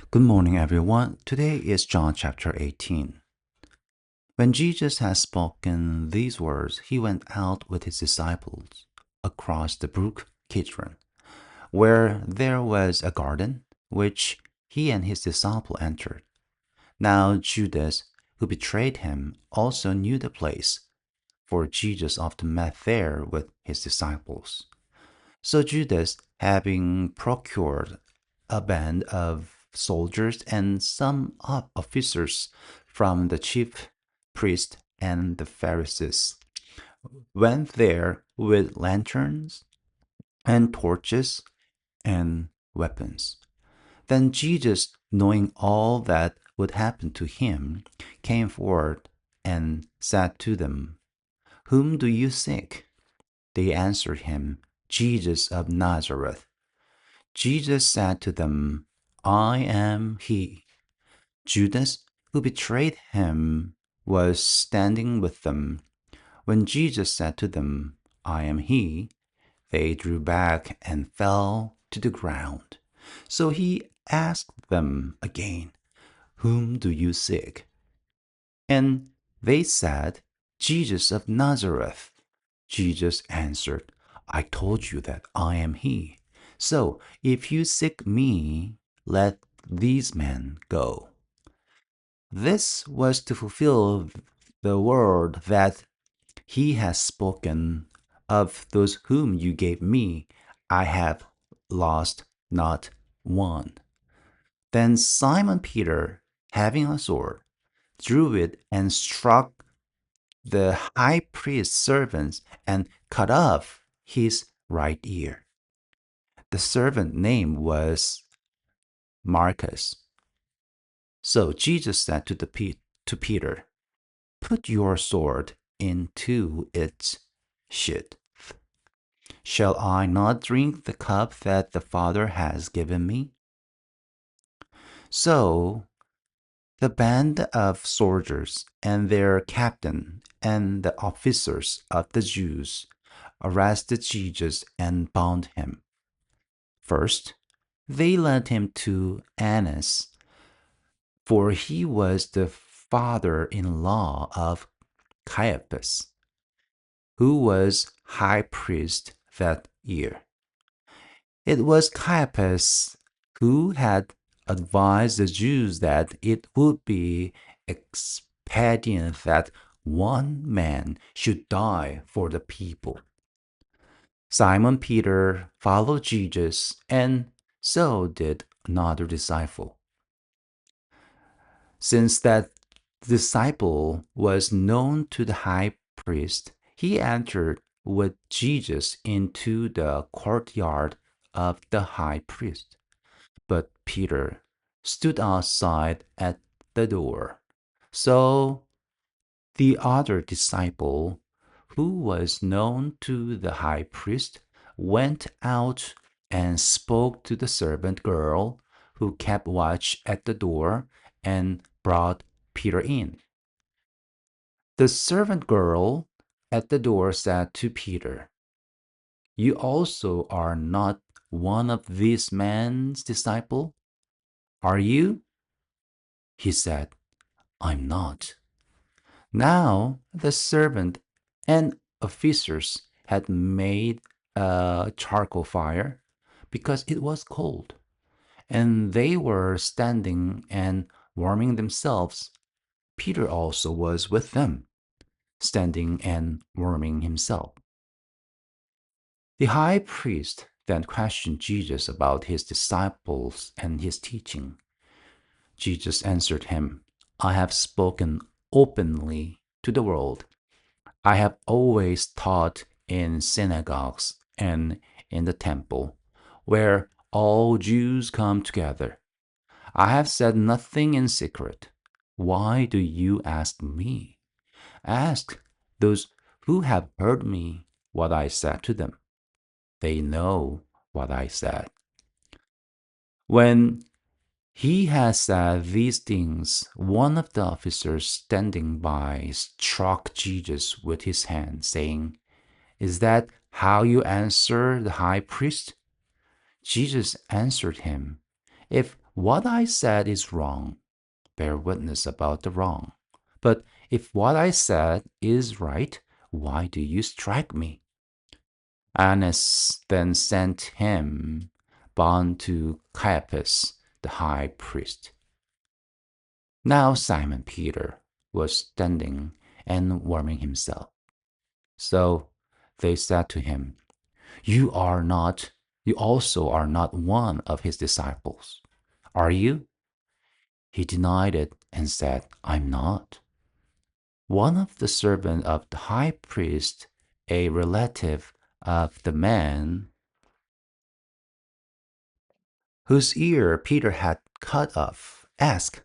Good morning, everyone. Today is John chapter 18. When Jesus had spoken these words, he went out with his disciples across the brook Kidron, where there was a garden, which he and his disciple entered. Now Judas, who betrayed him, also knew the place, for Jesus often met there with his disciples. So Judas, having procured a band of soldiers and some officers from the chief priests and the Pharisees, went there with lanterns and torches and weapons. Then Jesus, knowing all that would happen to him, came forward and said to them, "Whom do you seek?" They answered him, "Jesus of Nazareth." Jesus said to them, "I am he." Judas, who betrayed him, was standing with them. When Jesus said to them, "I am he," they drew back and fell to the ground. So he asked them again, "Whom do you seek?" And they said, "Jesus of Nazareth." Jesus answered, "I told you that I am he. So if you seek me, let these men go." This was to fulfill the word that he has spoken, "Of those whom you gave me, I have lost not one." Then Simon Peter, having a sword, drew it and struck the high priest's servants and cut off his right ear. The servant name was Marcus. So Jesus said to Peter, "Put your sword into its sheath. Shall I not drink the cup that the Father has given me?" So the band of soldiers and their captain and the officers of the Jews arrested Jesus and bound him. First, they led him to Annas, for he was the father-in-law of Caiaphas, who was high priest that year. It was Caiaphas who had advised the Jews that it would be expedient that one man should die for the people. Simon Peter followed Jesus, and so did another disciple. Since that disciple was known to the high priest, he entered with Jesus into the courtyard of the high priest. But Peter stood outside at the door. So the other disciple, who was known to the high priest, went out and spoke to the servant girl who kept watch at the door and brought Peter in. The servant girl at the door said to Peter, "You also are not one of this man's disciples, are you?" He said, "I'm not." Now the servant and officers had made a charcoal fire because it was cold, and they were standing and warming themselves. Peter also was with them, standing and warming himself. The high priest then questioned Jesus about his disciples and his teaching. Jesus answered him, "I have spoken openly to the world. I have always taught in synagogues and in the temple, where all Jews come together. I have said nothing in secret. Why do you ask me? Ask those who have heard me what I said to them. They know what I said." When he had said these things, one of the officers standing by struck Jesus with his hand, saying, "Is that how you answer the high priest?" Jesus answered him, "If what I said is wrong, bear witness about the wrong. But if what I said is right, why do you strike me? Annas then sent him bound to Caiaphas, the high priest. Now Simon Peter was standing and warming himself. So they said to him, You also are not one of his disciples, are you? He denied it and said, I'm not. One of the servants of the high priest, a relative of the man whose ear Peter had cut off, asked,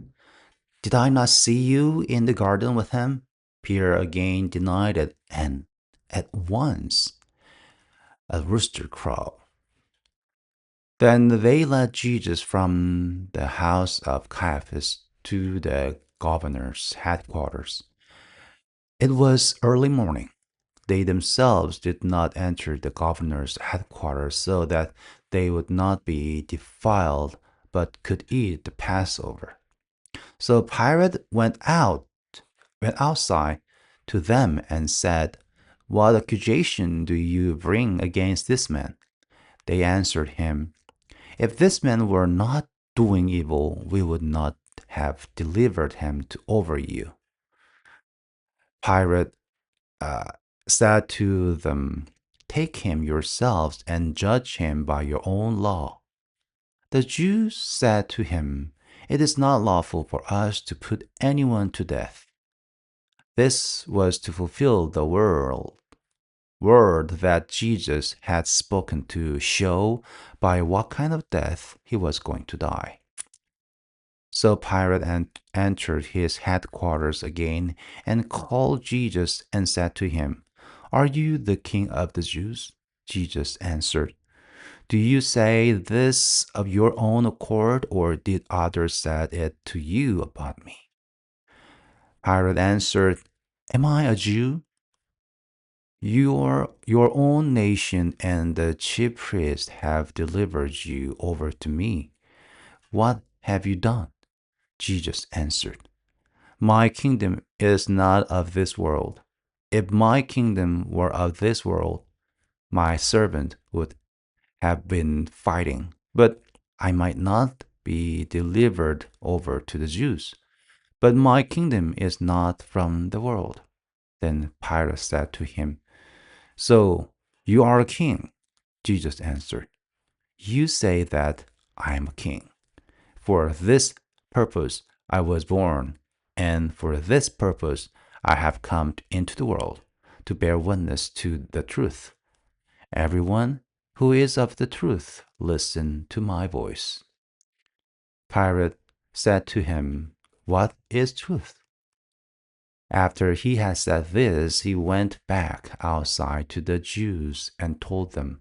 Did I not see you in the garden with him? Peter again denied it, and at once a rooster crowed. Then they led Jesus from the house of Caiaphas to the governor's headquarters. It was early morning. They themselves did not enter the governor's headquarters so that they would not be defiled, but could eat the Passover. So Pilate went outside to them and said, What accusation do you bring against this man? They answered him, If this man were not doing evil, we would not have delivered him over you. Pilate said to them, Take him yourselves and judge him by your own law. The Jews said to him, It is not lawful for us to put anyone to death. This was to fulfill the word that Jesus had spoken to show by what kind of death he was going to die. So Pilate entered his headquarters again and called Jesus and said to him, Are you the king of the Jews? Jesus answered, Do you say this of your own accord, or did others say it to you about me? Pilate answered, Am I a Jew? Your own nation and the chief priests have delivered you over to me. What have you done? Jesus answered, My kingdom is not of this world. If my kingdom were of this world, my servant would have been fighting, but I might not be delivered over to the Jews. But my kingdom is not from the world. Then Pilate said to him, So you are a king? Jesus answered, You say that I am a king. For this purpose I was born, and for this purpose I have come into the world, to bear witness to the truth. Everyone who is of the truth, listen to my voice. Pilate said to him, What is truth? After he had said this, he went back outside to the Jews and told them,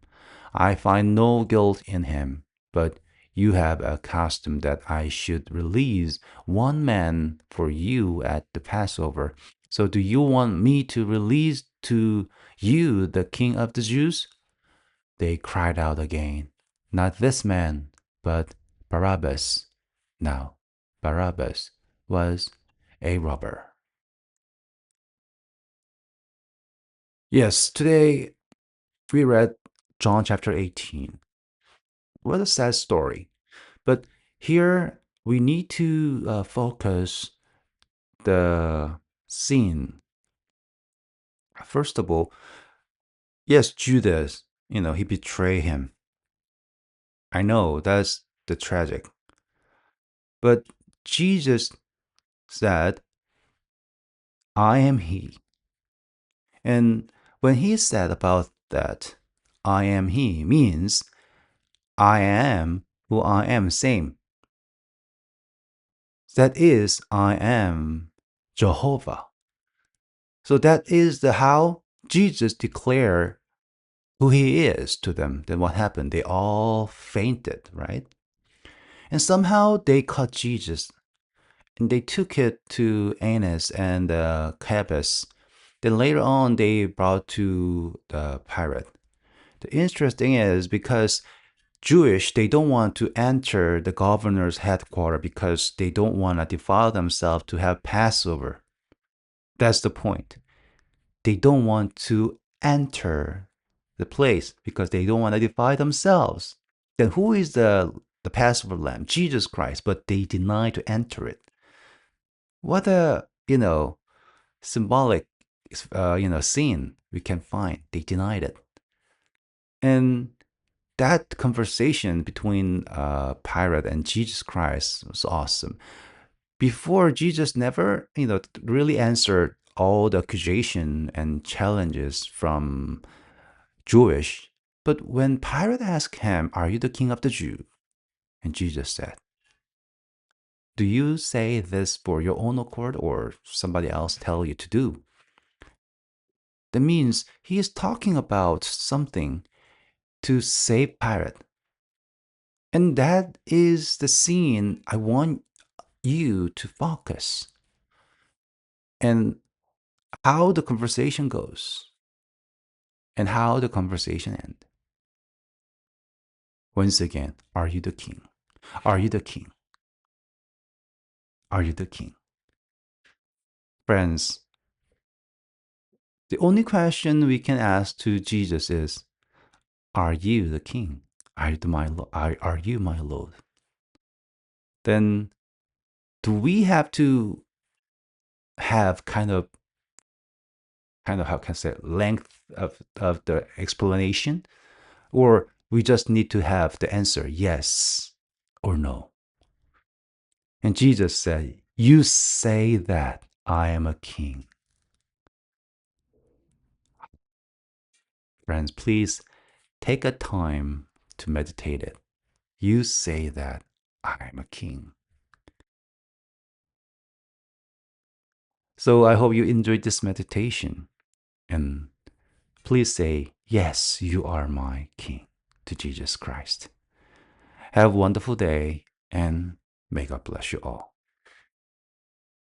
I find no guilt in him, but you have a custom that I should release one man for you at the Passover. So do you want me to release to you the king of the Jews? They cried out again, Not this man, but Barabbas. Now, Barabbas was a robber. Yes, today we read John chapter 18. What a sad story. But here we need to focus the scene. First of all, yes, Judas, he betrayed him. I know that's the tragic. But Jesus said, I am he. And when he said about that, I am he means I am who I am, same. That is, I am Jehovah. So that is the how Jesus declared who he is to them. Then what happened? They all fainted, right? And somehow they caught Jesus and they took it to Annas and Caiaphas. Then later on, they brought to the Pilate. The interesting is because Jewish, they don't want to enter the governor's headquarters because they don't want to defile themselves to have Passover. That's the point. They don't want to enter the place because they don't want to defile themselves. Then who is the Passover lamb? Jesus Christ, but they deny to enter it. What a, symbolic, scene we can find. They denied it. And that conversation between Pilate and Jesus Christ was awesome. Before, Jesus never, really answered all the accusation and challenges from Jewish. But when Pilate asked him, "Are you the king of the Jews?" And Jesus said, "Do you say this for your own accord or somebody else tell you to do?" That means he is talking about something to save Pilate. And that is the scene I want you to focus and how the conversation goes and how the conversation ends. Once again, are you the king? Are you the king? Are you the king? Friends, the only question we can ask to Jesus is, are you the king? Are you my Lord? Then do we have to have how can I say length of the explanation? Or we just need to have the answer yes or no? And Jesus said, "You say that I am a king." Friends, please take a time to meditate it. You say that I am a king. So I hope you enjoyed this meditation. And please say, "Yes, you are my king," to Jesus Christ. Have a wonderful day, and may God bless you all.